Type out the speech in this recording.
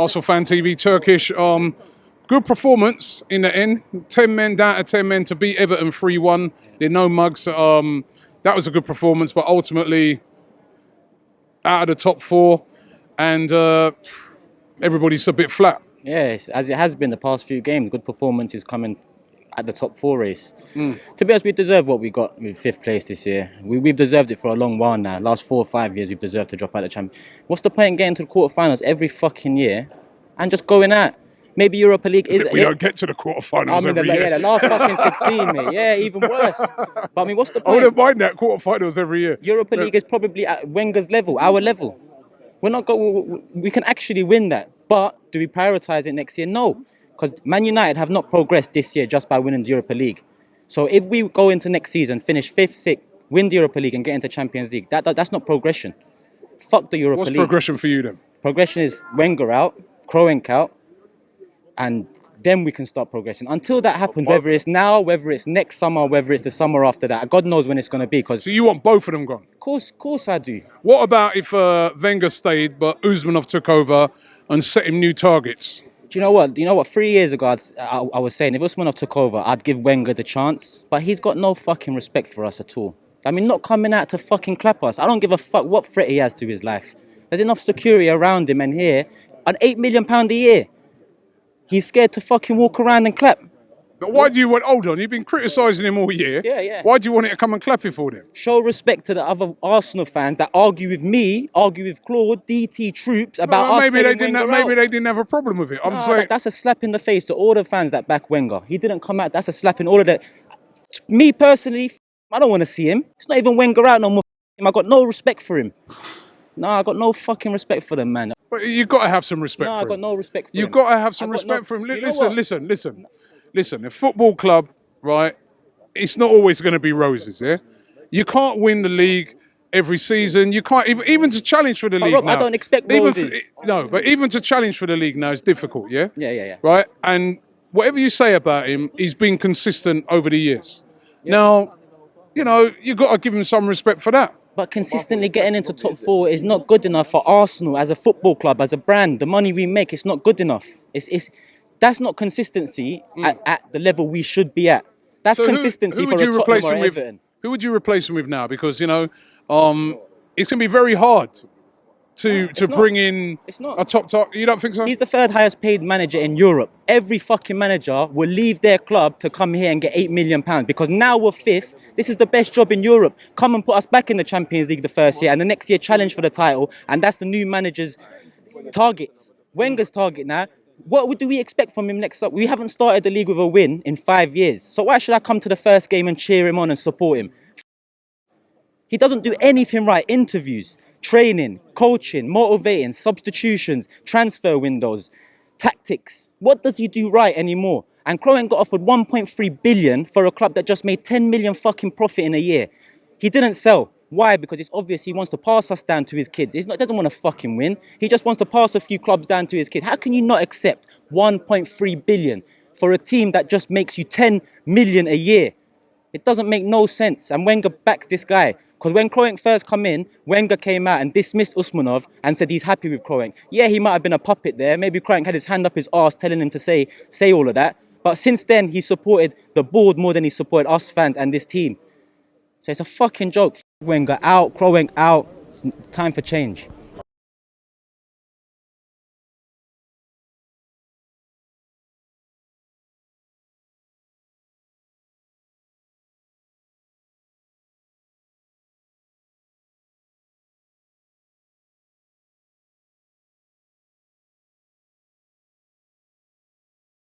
ArsenalFanTV Turkish. Good performance in the end. 10 men down to 10 men to beat Everton 3-1. They're no mugs. That was a good performance, but ultimately out of the top four, and everybody's a bit flat. Yes, as it has been the past few games. Good performances coming at the top four race. To be honest, we deserve what we got with 5th place this year. We've deserved it for a long while now. Last 4 or 5 years, we've deserved to drop out of the champion. What's the point in getting to the quarterfinals every fucking year and just going out? Maybe Europa League is... We don't get to the quarterfinals every year. Yeah, the last fucking 16, mate. Yeah, even worse. But I mean, what's the point? I wouldn't mind that, quarterfinals every year. Europa League is probably at Wenger's level, our level. We can actually win that. But do we prioritise it next year? No. Because Man United have not progressed this year just by winning the Europa League. So if we go into next season, finish 5th, 6th, win the Europa League and get into Champions League, that's not progression. Fuck the Europa League. What's progression for you then? Progression is Wenger out, Kroenke out, and then we can start progressing. Until that happens, whether it's now, whether it's next summer, whether it's the summer after that, God knows when it's going to be. So you want both of them gone? Of course I do. What about if Wenger stayed, but Usmanov took over and set him new targets? Do you know what? 3 years ago, I was saying if Usmanov took over, I'd give Wenger the chance. But he's got no fucking respect for us at all. I mean, not coming out to fucking clap us. I don't give a fuck what threat he has to his life. There's enough security around him, and here, an £8 million a year. He's scared to fucking walk around and clap. But why do you want... Hold on, you've been criticising him all year. Yeah. Why do you want it to come and clap you for them? Show respect to the other Arsenal fans that argue with me, argue with Claude, DT, Troops about us maybe they didn't have a problem with it. I'm saying... That's a slap in the face to all the fans that back Wenger. He didn't come out. That's a slap in all of that. Me personally, I don't want to see him. It's not even Wenger out no more. I got no respect for him. No, I got no fucking respect for them, man. But you've got to have some respect for him. No, I got no respect for him. You've got to have some respect for him. Listen. A football club, right, it's not always going to be roses, yeah? You can't win the league every season. You can't, even to challenge for the league Rob, now. I don't expect roses. But even to challenge for the league now is difficult, yeah? Yeah. Right? And whatever you say about him, he's been consistent over the years. Yeah. Now, you've got to give him some respect for that. But consistently getting into top four is not good enough for Arsenal as a football club, as a brand. The money we make, it's not good enough. That's not consistency at the level we should be at. That's consistency for a Tottenham or Everton. Who would you replace him with now? Because, it's going to be very hard to bring in a top. You don't think so? He's the 3rd highest paid manager in Europe. Every fucking manager will leave their club to come here and get £8 million because now we're 5th. This is the best job in Europe. Come and put us back in the Champions League the first year and the next year challenge for the title. And that's the new manager's targets. Wenger's target now. What do we expect from him next up? We haven't started the league with a win in 5 years. So why should I come to the first game and cheer him on and support him? He doesn't do anything right. Interviews, training, coaching, motivating, substitutions, transfer windows, tactics. What does he do right anymore? And Kroenke got offered 1.3 billion for a club that just made 10 million fucking profit in a year. He didn't sell. Why? Because it's obvious he wants to pass us down to his kids. He doesn't want to fucking win. He just wants to pass a few clubs down to his kids. How can you not accept 1.3 billion for a team that just makes you 10 million a year? It doesn't make no sense. And Wenger backs this guy. Because when Kroenke first come in, Wenger came out and dismissed Usmanov and said he's happy with Kroenke. Yeah, he might have been a puppet there. Maybe Kroenke had his hand up his arse telling him to say all of that. But since then, he supported the board more than he supported us fans and this team. So it's a fucking joke. Wenger out, Kroenke out. Time for change.